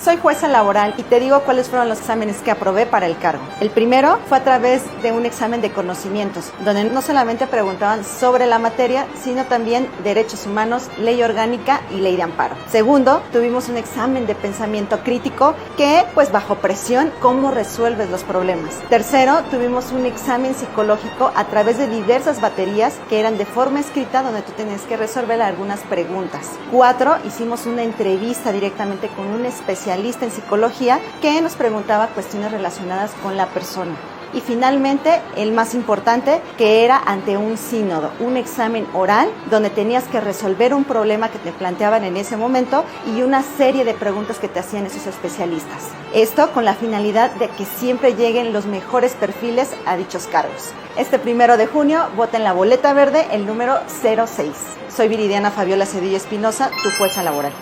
Soy jueza laboral y te digo cuáles fueron los exámenes que aprobé para el cargo. El primero fue a través de un examen de conocimientos, donde no solamente preguntaban sobre la materia, sino también derechos humanos, ley orgánica y ley de amparo. Segundo, tuvimos un examen de pensamiento crítico que, pues bajo presión, cómo resuelves los problemas. Tercero, tuvimos un examen psicológico a través de diversas baterías que eran de forma escrita, donde tú tenías que resolver algunas preguntas. Cuatro, hicimos una entrevista directamente con un especialista en psicología que nos preguntaba cuestiones relacionadas con la persona. Y finalmente, el más importante, que era ante un sínodo, un examen oral donde tenías que resolver un problema que te planteaban en ese momento y una serie de preguntas que te hacían esos especialistas. Esto con la finalidad de que siempre lleguen los mejores perfiles a dichos cargos. Este 1 de junio, vota en la boleta verde el número 06. Soy Viridiana Fabiola Cedillo Espinosa, tu jueza laboral.